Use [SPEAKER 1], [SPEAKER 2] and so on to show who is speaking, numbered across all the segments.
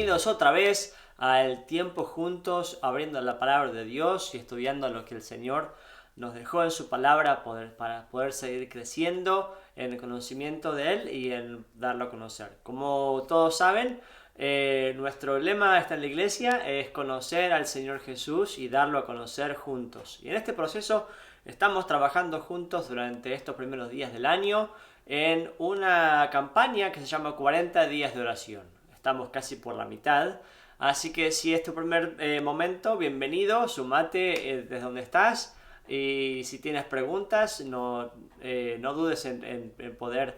[SPEAKER 1] bienvenidos otra vez al tiempo juntos abriendo la palabra de Dios y estudiando lo que el Señor nos dejó en su palabra para poder seguir creciendo en el conocimiento de Él y en darlo a conocer. Como todos saben, nuestro lema en la iglesia es conocer al Señor Jesús y darlo a conocer juntos. Y en este proceso estamos trabajando juntos durante estos primeros días del año en una campaña que se llama 40 días de oración. Estamos casi por la mitad, así que si es tu primer momento, bienvenido, sumate desde donde estás y si tienes preguntas no dudes en poder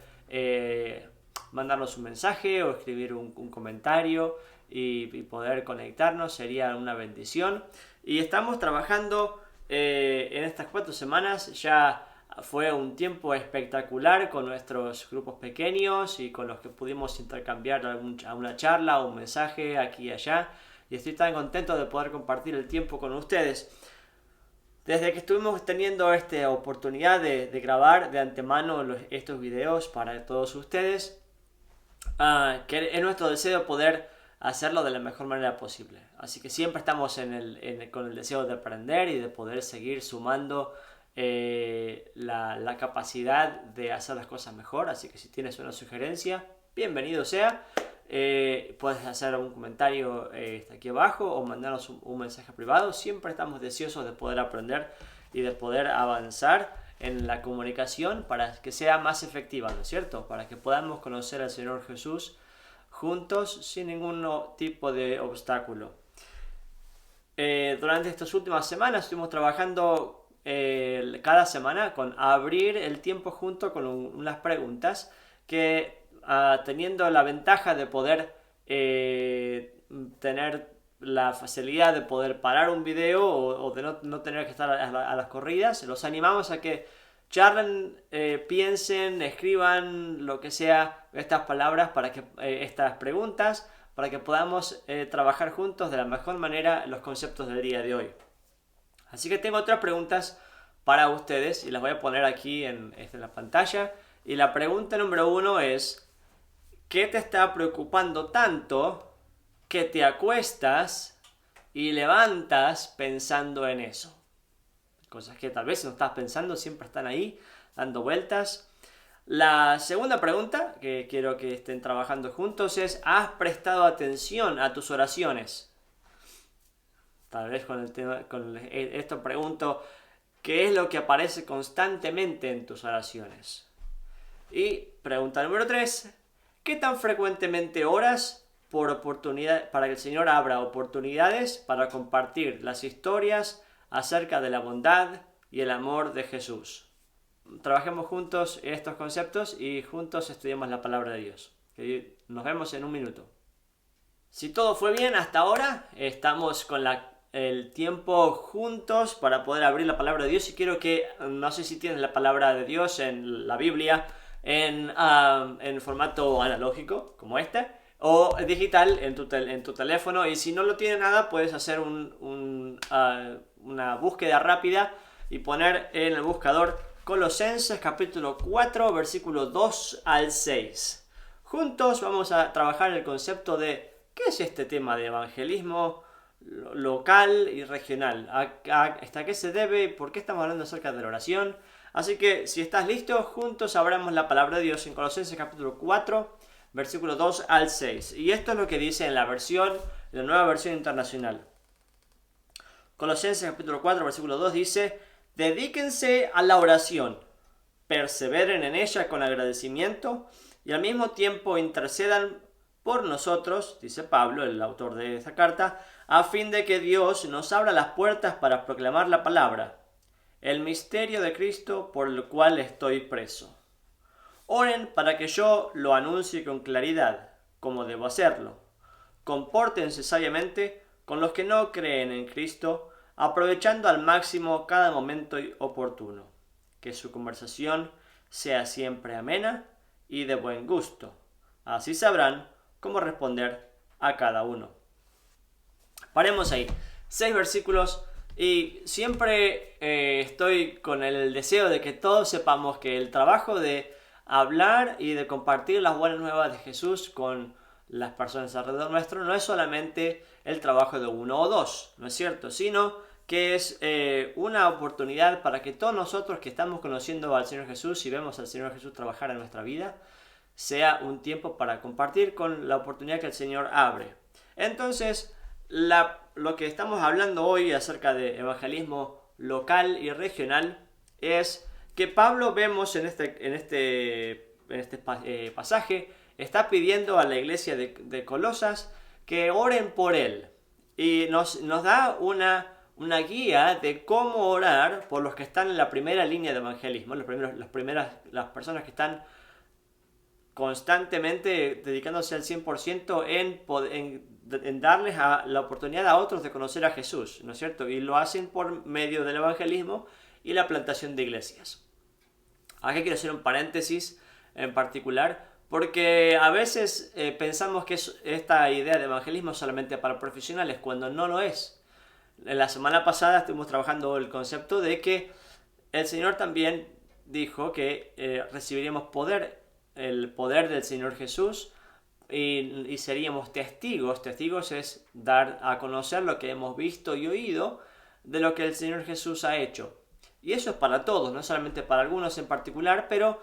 [SPEAKER 1] mandarnos un mensaje o escribir un comentario y poder conectarnos, sería una bendición. Y estamos trabajando en estas 4 semanas. Ya fue un tiempo espectacular con nuestros grupos pequeños y con los que pudimos intercambiar alguna charla o un mensaje aquí y allá. Y estoy tan contento de poder compartir el tiempo con ustedes. Desde que estuvimos teniendo esta oportunidad de grabar de antemano estos videos para todos ustedes, que es nuestro deseo poder hacerlo de la mejor manera posible. Así que siempre estamos con el deseo de aprender y de poder seguir sumando la capacidad de hacer las cosas mejor. Así que si tienes una sugerencia, bienvenido sea. Puedes hacer un comentario aquí abajo o mandarnos un mensaje privado. Siempre estamos deseosos de poder aprender y de poder avanzar en la comunicación para que sea más efectiva, ¿no es cierto? Para que podamos conocer al Señor Jesús juntos sin ningún tipo de obstáculo. Durante estas últimas semanas estuvimos trabajando cada semana con abrir el tiempo junto con unas preguntas que teniendo la ventaja de poder tener la facilidad de poder parar un video o de no tener que estar a las corridas, los animamos a que charlen, piensen, escriban lo que sea estas palabras para que estas preguntas para que podamos trabajar juntos de la mejor manera los conceptos del día de hoy. Así que tengo otras preguntas para ustedes y las voy a poner aquí en la pantalla. Y la pregunta número 1 es: ¿qué te está preocupando tanto que te acuestas y levantas pensando en eso? Cosas que tal vez no estás pensando, siempre están ahí, dando vueltas. La segunda pregunta que quiero que estén trabajando juntos es: ¿has prestado atención a tus oraciones? Tal vez con esto pregunto: ¿qué es lo que aparece constantemente en tus oraciones? Y pregunta número 3: ¿qué tan frecuentemente oras para que el Señor abra oportunidades para compartir las historias acerca de la bondad y el amor de Jesús? Trabajemos juntos estos conceptos y juntos estudiemos la palabra de Dios. Nos vemos en un minuto. Si todo fue bien hasta ahora, estamos con el tiempo juntos para poder abrir la palabra de Dios. Y quiero que, no sé si tienes la palabra de Dios en la Biblia en formato analógico como este o digital en tu teléfono, y si no lo tiene nada puedes hacer una búsqueda rápida y poner en el buscador Colosenses capítulo 4 versículo 2 al 6. Juntos vamos a trabajar el concepto de ¿qué es este tema de evangelismo local y regional? ¿Hasta qué se debe? ¿Por qué estamos hablando acerca de la oración? Así que si estás listo, juntos abramos la palabra de Dios en Colosenses capítulo 4, versículo 2 al 6. Y esto es lo que dice en la nueva versión internacional. Colosenses capítulo 4, versículo 2 dice: dedíquense a la oración, perseveren en ella con agradecimiento y al mismo tiempo intercedan por nosotros, dice Pablo, el autor de esta carta, a fin de que Dios nos abra las puertas para proclamar la palabra, el misterio de Cristo por el cual estoy preso. Oren para que yo lo anuncie con claridad, como debo hacerlo. Compórtense sabiamente con los que no creen en Cristo, aprovechando al máximo cada momento oportuno. Que su conversación sea siempre amena y de buen gusto. Así sabrán cómo responder a cada uno. Paremos ahí. 6 versículos. Y siempre estoy con el deseo de que todos sepamos que el trabajo de hablar y de compartir las buenas nuevas de Jesús con las personas alrededor nuestro no es solamente el trabajo de uno o dos, ¿no es cierto? Sino que es una oportunidad para que todos nosotros que estamos conociendo al Señor Jesús y vemos al Señor Jesús trabajar en nuestra vida, sea un tiempo para compartir con la oportunidad que el Señor abre. Entonces, lo que estamos hablando hoy acerca de evangelismo local y regional es que Pablo vemos en este pasaje está pidiendo a la iglesia de Colosas que oren por él y nos da una guía de cómo orar por los que están en la primera línea de evangelismo, las personas que están constantemente dedicándose al 100% en darles la oportunidad a otros de conocer a Jesús, ¿no es cierto? Y lo hacen por medio del evangelismo y la plantación de iglesias. Aquí quiero hacer un paréntesis en particular, porque a veces pensamos que esta idea de evangelismo es solamente para profesionales, cuando no lo es. En la semana pasada estuvimos trabajando el concepto de que el Señor también dijo que recibiríamos el poder del Señor Jesús y seríamos testigos. Testigos es dar a conocer lo que hemos visto y oído de lo que el Señor Jesús ha hecho. Y eso es para todos, no solamente para algunos en particular, pero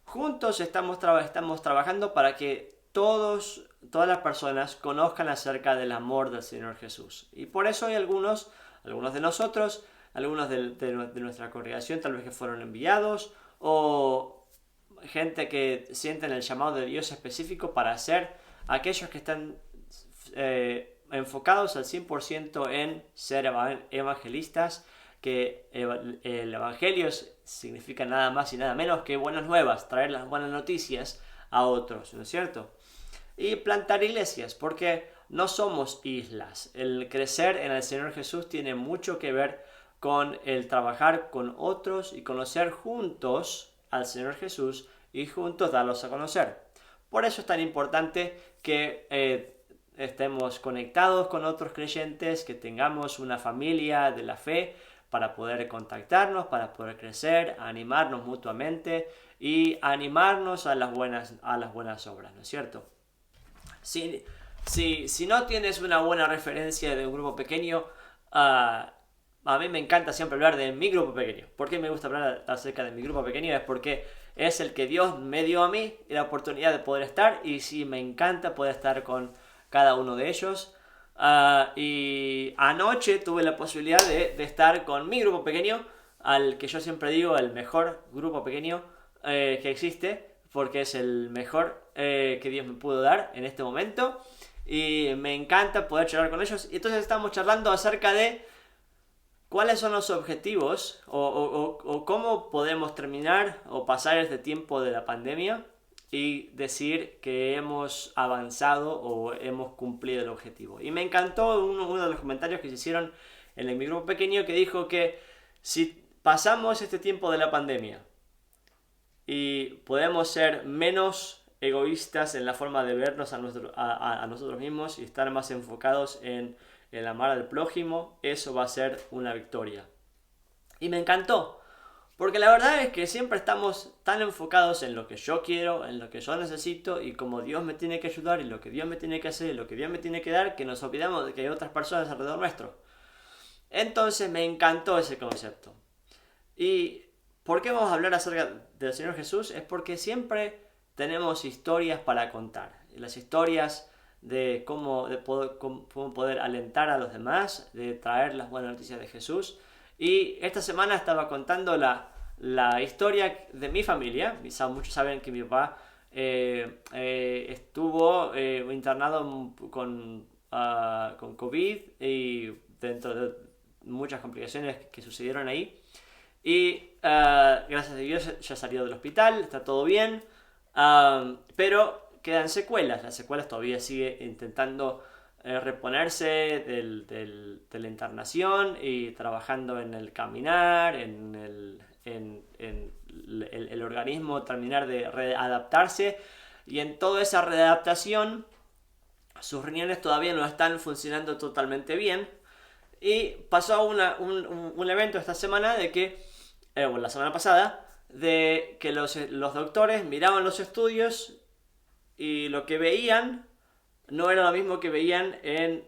[SPEAKER 1] juntos estamos trabajando para que todas las personas conozcan acerca del amor del Señor Jesús. Y por eso hay algunos de nosotros, algunos de nuestra congregación tal vez que fueron enviados, o gente que sienten el llamado de Dios específico para ser aquellos que están enfocados al 100% en ser evangelistas, que el evangelio significa nada más y nada menos que buenas nuevas, traer las buenas noticias a otros, ¿no es cierto? Y plantar iglesias, porque no somos islas. El crecer en el Señor Jesús tiene mucho que ver con el trabajar con otros y conocer juntos al Señor Jesús y juntos darlos a conocer. Por eso es tan importante que estemos conectados con otros creyentes, que tengamos una familia de la fe para poder contactarnos, para poder crecer, animarnos mutuamente y animarnos a las buenas obras, ¿no es cierto? Si no tienes una buena referencia de un grupo pequeño, a mí me encanta siempre hablar de mi grupo pequeño. ¿Por qué me gusta hablar acerca de mi grupo pequeño? Es porque es el que Dios me dio a mí la oportunidad de poder estar, y sí, me encanta poder estar con cada uno de ellos. Y anoche tuve la posibilidad de estar con mi grupo pequeño, al que yo siempre digo el mejor grupo pequeño que existe, porque es el mejor que Dios me pudo dar en este momento, y me encanta poder charlar con ellos. Y entonces estamos charlando acerca de cuáles son los objetivos o cómo podemos terminar o pasar este tiempo de la pandemia y decir que hemos avanzado o hemos cumplido el objetivo. Y me encantó uno de los comentarios que se hicieron en mi grupo pequeño, que dijo que si pasamos este tiempo de la pandemia y podemos ser menos egoístas en la forma de vernos a nosotros mismos y estar más enfocados en el amar al prójimo, eso va a ser una victoria. Y me encantó, porque la verdad es que siempre estamos tan enfocados en lo que yo quiero, en lo que yo necesito y cómo Dios me tiene que ayudar y lo que Dios me tiene que hacer y lo que Dios me tiene que dar, que nos olvidamos de que hay otras personas alrededor nuestro. Entonces me encantó ese concepto. ¿Y por qué vamos a hablar acerca del Señor Jesús? Es porque siempre tenemos historias para contar. Y las historias de cómo poder alentar a los demás, de traer las buenas noticias de Jesús. Y esta semana estaba contando la historia de mi familia. Muchos saben que mi papá estuvo internado con COVID y dentro de muchas complicaciones que sucedieron ahí. Y gracias a Dios ya salió del hospital, está todo bien, pero quedan secuelas. Las secuelas todavía sigue intentando reponerse de la internación y trabajando en el caminar, en el organismo, terminar de readaptarse, y en toda esa readaptación sus riñones todavía no están funcionando totalmente bien. Y pasó un evento esta semana de que, la semana pasada, de que los doctores miraban los estudios y lo que veían no era lo mismo que veían en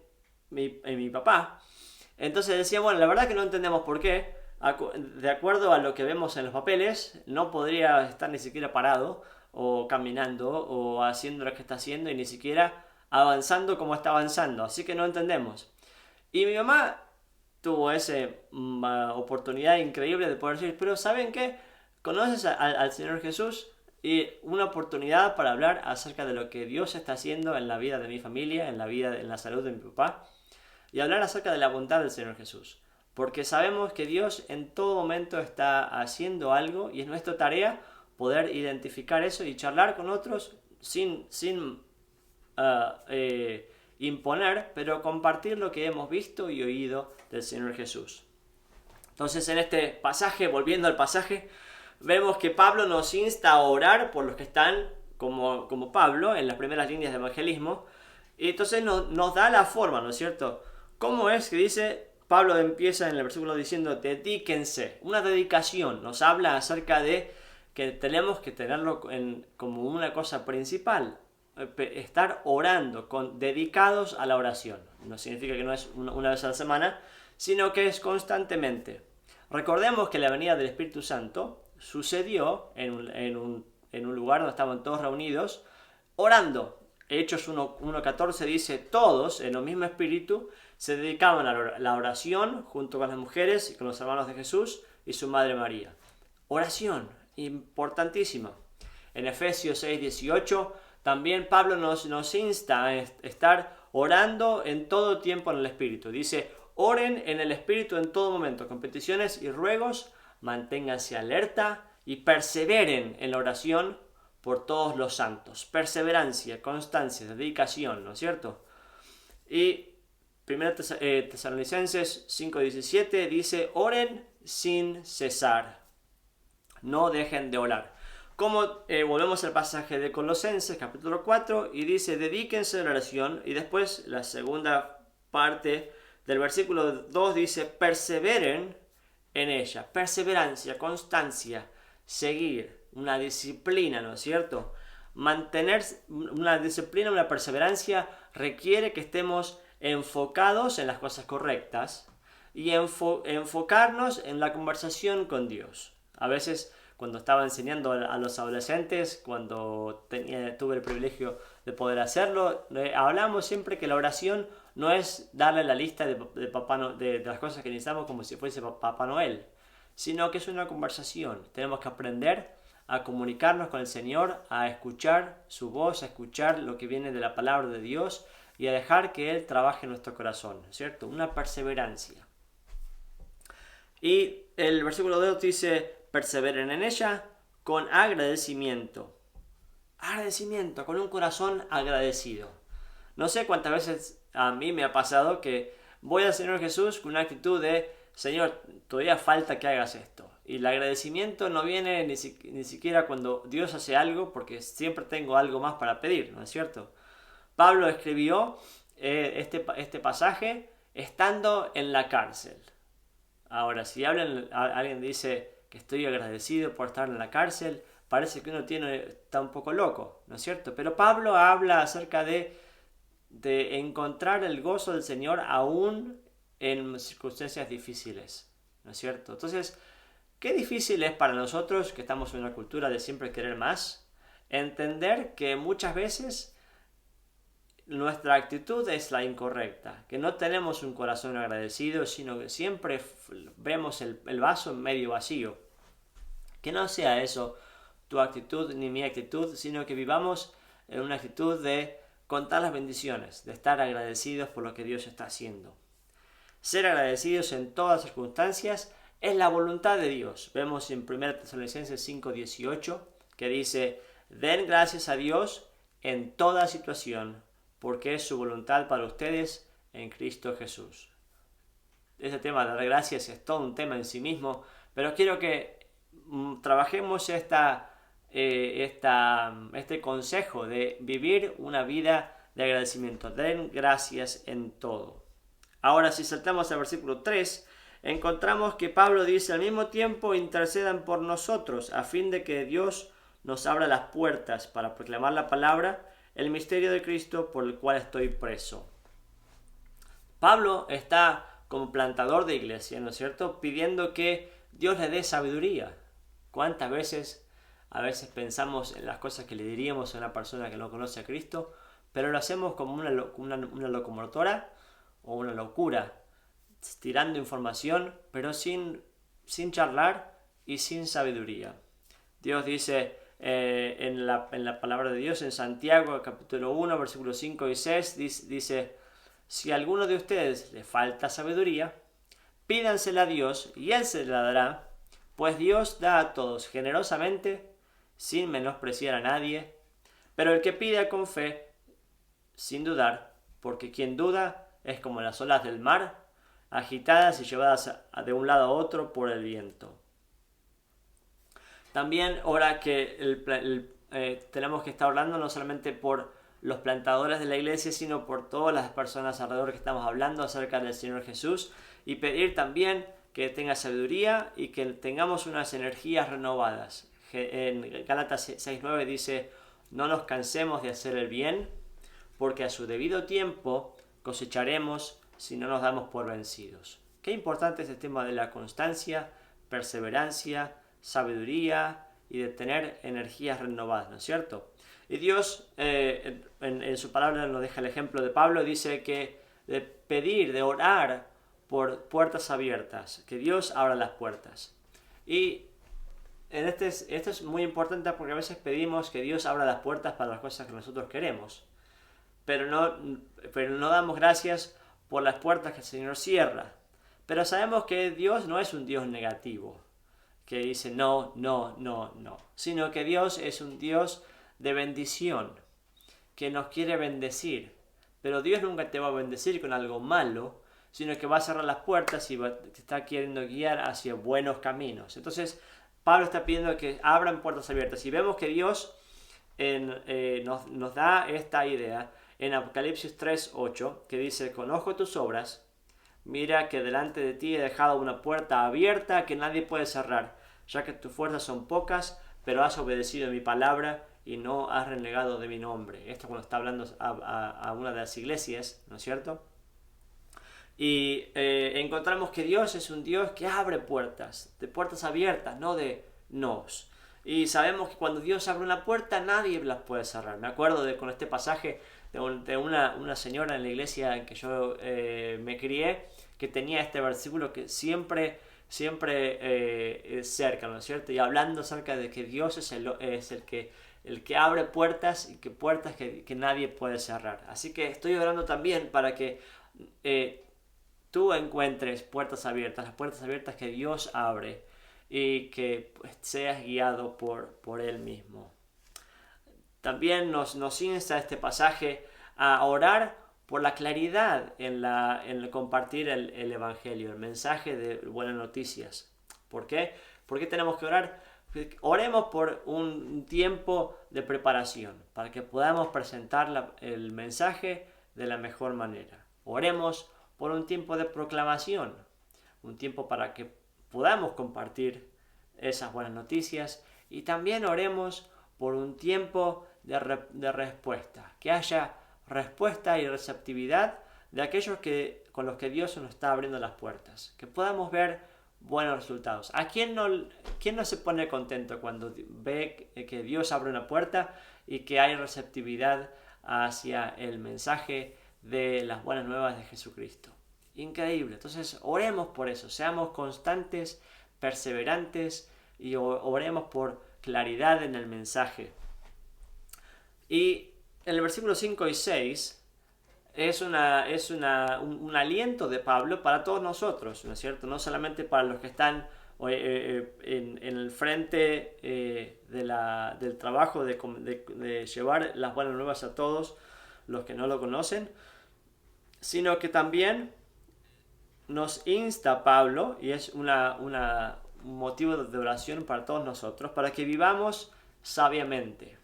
[SPEAKER 1] mi papá. Entonces decía, bueno, la verdad que no entendemos por qué. De acuerdo a lo que vemos en los papeles, no podría estar ni siquiera parado o caminando o haciendo lo que está haciendo y ni siquiera avanzando como está avanzando. Así que no entendemos. Y mi mamá tuvo esa oportunidad increíble de poder decir, pero ¿saben qué? ¿Conoces al Señor Jesús? Y una oportunidad para hablar acerca de lo que Dios está haciendo en la vida de mi familia, en la salud de mi papá, y hablar acerca de la bondad del Señor Jesús. Porque sabemos que Dios en todo momento está haciendo algo y es nuestra tarea poder identificar eso y charlar con otros sin imponer, pero compartir lo que hemos visto y oído del Señor Jesús. Entonces en este pasaje, volviendo al pasaje, vemos que Pablo nos insta a orar por los que están como Pablo en las primeras líneas de evangelismo, y entonces nos da la forma, ¿no es cierto? ¿Cómo es que dice? Pablo empieza en el versículo diciendo dedíquense, una dedicación, nos habla acerca de que tenemos que tenerlo como una cosa principal, estar orando, dedicados a la oración. No significa que no es una vez a la semana, sino que es constantemente. Recordemos que la venida del Espíritu Santo sucedió en un lugar donde estaban todos reunidos orando. Hechos 1.14 dice, todos en el mismo espíritu se dedicaban a la oración junto con las mujeres y con los hermanos de Jesús y su madre María. Oración, importantísima. En Efesios 6.18 también Pablo nos insta a estar orando en todo tiempo en el Espíritu. Dice, oren en el Espíritu en todo momento, con peticiones y ruegos, manténganse alerta y perseveren en la oración por todos los santos. Perseverancia, constancia, dedicación, ¿no es cierto? Y 1 Tesalonicenses 5.17 dice, oren sin cesar. No dejen de orar. Como volvemos al pasaje de Colosenses, capítulo 4, y dice, dedíquense a la oración. Y después la segunda parte del versículo 2 dice, perseveren en ella. Perseverancia, constancia, seguir. Una disciplina, ¿no es cierto? Mantener una disciplina, una perseverancia requiere que estemos enfocados en las cosas correctas y enfocarnos en la conversación con Dios. A veces cuando estaba enseñando a los adolescentes, cuando tuve el privilegio de poder hacerlo, hablamos siempre que la oración no es darle la lista de las cosas que necesitamos como si fuese Papá Noel, sino que es una conversación. Tenemos que aprender a comunicarnos con el Señor, a escuchar su voz, a escuchar lo que viene de la palabra de Dios y a dejar que Él trabaje en nuestro corazón, ¿cierto? Una perseverancia. Y el versículo 2 dice, perseveren en ella con agradecimiento. Agradecimiento, con un corazón agradecido. No sé cuántas veces a mí me ha pasado que voy al Señor Jesús con una actitud de, Señor, todavía falta que hagas esto. Y el agradecimiento no viene ni siquiera cuando Dios hace algo, porque siempre tengo algo más para pedir, ¿no es cierto? Pablo escribió este pasaje estando en la cárcel. Ahora, si alguien dice que estoy agradecido por estar en la cárcel, parece que uno está un poco loco, ¿no es cierto? Pero Pablo habla acerca de encontrar el gozo del Señor aún en circunstancias difíciles, ¿no es cierto? Entonces, qué difícil es para nosotros, que estamos en una cultura de siempre querer más, entender que muchas veces nuestra actitud es la incorrecta, que no tenemos un corazón agradecido, sino que siempre vemos el vaso medio vacío. Que no sea eso tu actitud ni mi actitud, sino que vivamos en una actitud de contar las bendiciones, de estar agradecidos por lo que Dios está haciendo. Ser agradecidos en todas circunstancias es la voluntad de Dios. Vemos en 1 Tesalonicenses 5.18 que dice, den gracias a Dios en toda situación, porque es su voluntad para ustedes en Cristo Jesús. Ese tema de dar gracias es todo un tema en sí mismo, pero quiero que trabajemos este consejo de vivir una vida de agradecimiento. Den gracias en todo. Ahora, si saltamos al versículo 3, encontramos que Pablo dice, al mismo tiempo intercedan por nosotros, a fin de que Dios nos abra las puertas para proclamar la palabra el misterio de Cristo por el cual estoy preso. Pablo está como plantador de iglesia, ¿no es cierto?, pidiendo que Dios le dé sabiduría. ¿Cuántas veces a veces pensamos en las cosas que le diríamos a una persona que no conoce a Cristo, pero lo hacemos como una locomotora o una locura, tirando información, pero sin charlar y sin sabiduría? Dios dice en la palabra de Dios en Santiago, capítulo 1, versículos 5 y 6, dice: si a alguno de ustedes le falta sabiduría, pídansela a Dios y Él se la dará, pues Dios da a todos generosamente, sin menospreciar a nadie, pero el que pida con fe, sin dudar, porque quien duda es como las olas del mar, agitadas y llevadas de un lado a otro por el viento. También ahora que tenemos que estar hablando no solamente por los plantadores de la iglesia, sino por todas las personas alrededor que estamos hablando acerca del Señor Jesús, y pedir también que tenga sabiduría y que tengamos unas energías renovadas. En Gálatas 6:9 dice: no nos cansemos de hacer el bien, porque a su debido tiempo cosecharemos si no nos damos por vencidos. Qué importante es el tema de la constancia, perseverancia, sabiduría y de tener energías renovadas, ¿no es cierto? Y Dios en su palabra nos deja el ejemplo de Pablo, dice que de pedir, de orar por puertas abiertas, que Dios abra las puertas. Y esto es muy importante porque a veces pedimos que Dios abra las puertas para las cosas que nosotros queremos, pero no damos gracias por las puertas que el Señor cierra. Pero sabemos que Dios no es un Dios negativo, que dice no, no, no, no, sino que Dios es un Dios de bendición, que nos quiere bendecir. Pero Dios nunca te va a bendecir con algo malo, sino que va a cerrar las puertas y te está queriendo guiar hacia buenos caminos. Entonces Pablo está pidiendo que abran puertas abiertas, y vemos que Dios nos da esta idea en Apocalipsis 3:8, que dice: conozco tus obras, mira que delante de ti he dejado una puerta abierta que nadie puede cerrar, ya que tus fuerzas son pocas, pero has obedecido mi palabra y no has renegado de mi nombre. Esto cuando está hablando a una de las iglesias, ¿no es cierto? Y encontramos que Dios es un Dios que abre puertas, de puertas abiertas, no de nos. Y sabemos que cuando Dios abre una puerta, nadie las puede cerrar. Me acuerdo con este pasaje de una señora en la iglesia en que yo me crié, que tenía este versículo que siempre cerca, ¿no es cierto? Y hablando acerca de que Dios es el que abre puertas, y que puertas que nadie puede cerrar. Así que estoy orando también para que tú encuentres puertas abiertas, las puertas abiertas que Dios abre, y que seas guiado por Él mismo. También nos insta este pasaje a orar por la claridad en compartir el Evangelio, el mensaje de buenas noticias. ¿Por qué? ¿Por qué tenemos que orar? Oremos por un tiempo de preparación, para que podamos presentar el mensaje de la mejor manera. Oremos por un tiempo de proclamación, un tiempo para que podamos compartir esas buenas noticias, y también oremos por un tiempo de respuesta, que haya respuesta y receptividad de aquellos con los que Dios nos está abriendo las puertas, que podamos ver buenos resultados. ¿A quién no se pone contento cuando ve que Dios abre una puerta y que hay receptividad hacia el mensaje de las buenas nuevas de Jesucristo? Increíble. Entonces oremos por eso, seamos constantes, perseverantes, y oremos por claridad en el mensaje. Y en el versículo 5 y 6 es un aliento de Pablo para todos nosotros, ¿no es cierto? No solamente para los que están en el frente del trabajo de llevar las buenas nuevas a todos los que no lo conocen, sino que también nos insta Pablo, y es un motivo de oración para todos nosotros, para que vivamos sabiamente.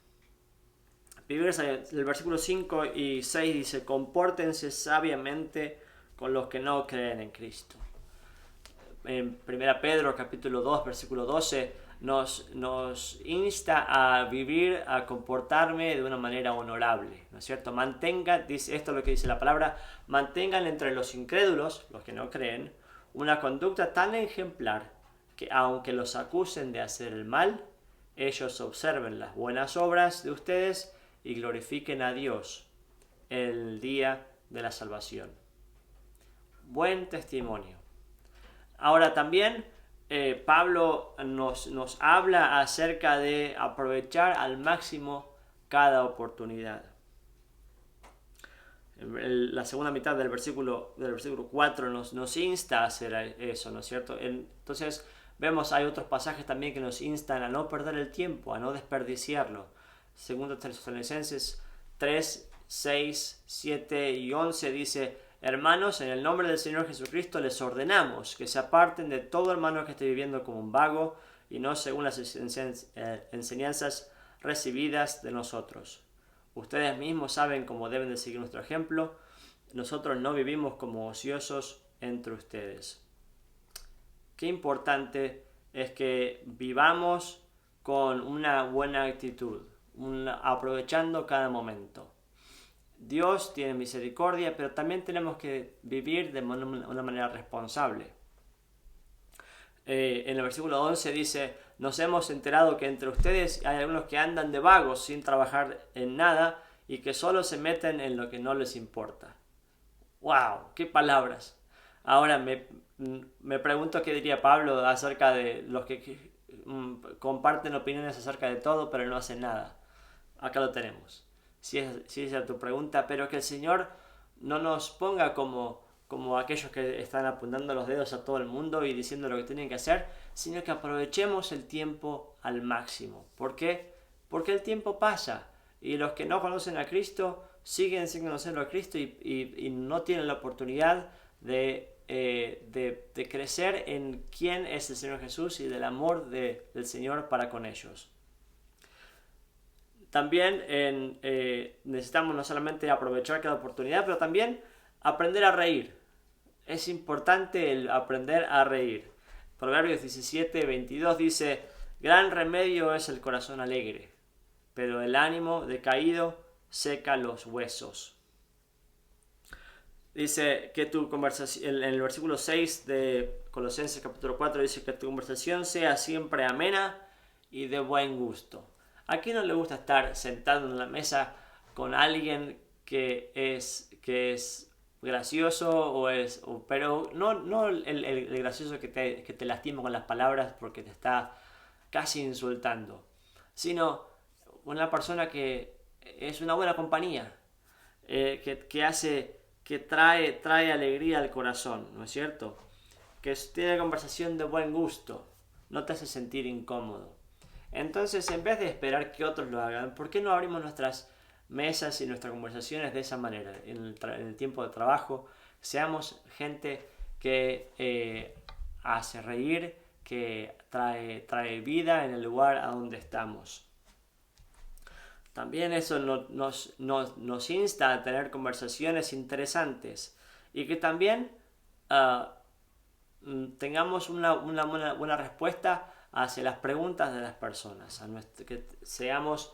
[SPEAKER 1] El versículo 5 y 6 dice: compórtense sabiamente con los que no creen en Cristo. en 1 Pedro capítulo 2 versículo 12 nos insta a vivir, a comportarme de una manera honorable, ¿no es cierto? Dice esto es lo que dice la palabra, mantengan entre los incrédulos, los que no creen, una conducta tan ejemplar que aunque los acusen de hacer el mal, ellos observen las buenas obras de ustedes y glorifiquen a Dios el día de la salvación. Buen testimonio. Ahora también Pablo nos habla acerca de aprovechar al máximo cada oportunidad. La segunda mitad del versículo 4 nos insta a hacer eso, ¿no es cierto? Entonces vemos, hay otros pasajes también que nos instan a no perder el tiempo, a no desperdiciarlo. Segundo Tesalonicenses 3, 6, 7 y 11 dice: hermanos, en el nombre del Señor Jesucristo les ordenamos que se aparten de todo hermano que esté viviendo como un vago y no según las enseñanzas recibidas de nosotros. Ustedes mismos saben cómo deben de seguir nuestro ejemplo. Nosotros no vivimos como ociosos entre ustedes. Qué importante es que vivamos con una buena actitud, aprovechando cada momento. Dios tiene misericordia, pero también tenemos que vivir de una manera responsable. En el versículo 11 dice: nos hemos enterado que entre ustedes hay algunos que andan de vagos sin trabajar en nada y que solo se meten en lo que no les importa. ¡Wow! ¡Qué palabras! Ahora me pregunto qué diría Pablo acerca de los que comparten opiniones acerca de todo pero no hacen nada. Acá lo tenemos. Si esa es tu pregunta, pero que el Señor no nos ponga como aquellos que están apuntando los dedos a todo el mundo y diciendo lo que tienen que hacer, sino que aprovechemos el tiempo al máximo. ¿Por qué? Porque el tiempo pasa y los que no conocen a Cristo siguen sin conocerlo a Cristo y no tienen la oportunidad de crecer en quién es el Señor Jesús y del amor del Señor para con ellos. También necesitamos no solamente aprovechar cada oportunidad, pero también aprender a reír. Es importante el aprender a reír. Proverbios 17:22 dice: gran remedio es el corazón alegre, pero el ánimo decaído seca los huesos. Dice que tu conversación, en el versículo 6 de Colosenses capítulo 4 dice que tu conversación sea siempre amena y de buen gusto. ¿A quién no le gusta estar sentado en la mesa con alguien que es gracioso pero no el gracioso que te lastima con las palabras porque te está casi insultando, sino una persona que es una buena compañía, que trae alegría al corazón, ¿no es cierto? Que tiene conversación de buen gusto, no te hace sentir incómodo. Entonces, en vez de esperar que otros lo hagan, ¿por qué no abrimos nuestras mesas y nuestras conversaciones de esa manera? En el tiempo de trabajo, seamos gente que hace reír, que trae vida en el lugar a donde estamos. También eso nos insta a tener conversaciones interesantes y que también tengamos una buena respuesta hacia las preguntas de las personas, que seamos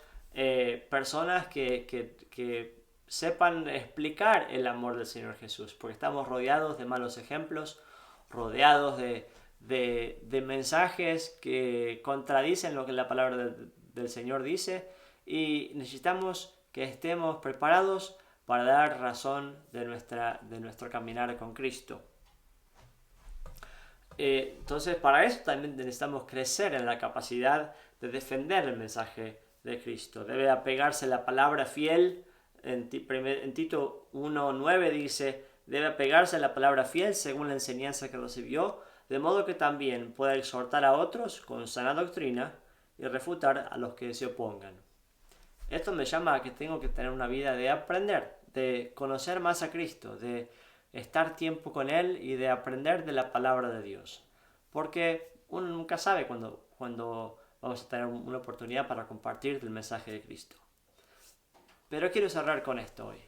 [SPEAKER 1] personas que sepan explicar el amor del Señor Jesús, porque estamos rodeados de malos ejemplos, rodeados de mensajes que contradicen lo que la palabra del Señor dice, y necesitamos que estemos preparados para dar razón de nuestro caminar con Cristo. Entonces, para eso también necesitamos crecer en la capacidad de defender el mensaje de Cristo. Debe apegarse a la palabra fiel. En Tito 1:9 dice: debe apegarse a la palabra fiel según la enseñanza que recibió, de modo que también pueda exhortar a otros con sana doctrina y refutar a los que se opongan. Esto me llama a que tengo que tener una vida de aprender, de conocer más a Cristo, de estar tiempo con Él y de aprender de la palabra de Dios. Porque uno nunca sabe cuando vamos a tener una oportunidad para compartir el mensaje de Cristo. Pero quiero cerrar con esto hoy.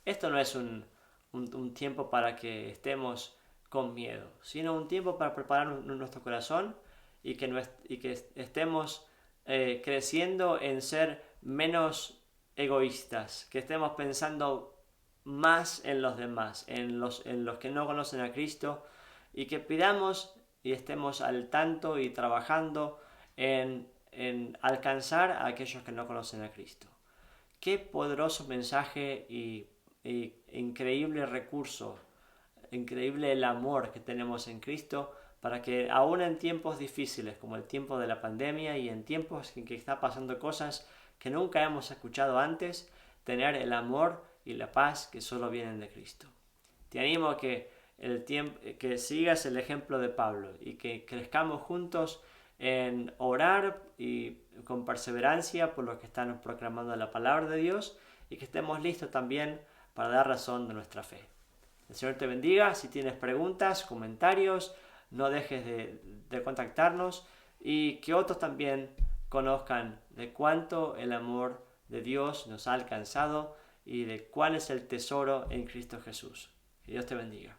[SPEAKER 1] Esto no es un tiempo para que estemos con miedo, sino un tiempo para preparar nuestro corazón y que estemos creciendo en ser menos egoístas, que estemos pensando más en los demás, en los que no conocen a Cristo, y que pidamos y estemos al tanto y trabajando en alcanzar a aquellos que no conocen a Cristo. Qué poderoso mensaje y increíble recurso, increíble el amor que tenemos en Cristo para que aún en tiempos difíciles como el tiempo de la pandemia y en tiempos en que está pasando cosas que nunca hemos escuchado antes, tener el amor y la paz que solo vienen de Cristo. Te animo a que que sigas el ejemplo de Pablo y que crezcamos juntos en orar y con perseverancia por los que están proclamando la palabra de Dios y que estemos listos también para dar razón de nuestra fe. El Señor te bendiga. Si tienes preguntas, comentarios, no dejes de contactarnos y que otros también conozcan de cuánto el amor de Dios nos ha alcanzado y de cuál es el tesoro en Cristo Jesús. Que Dios te bendiga.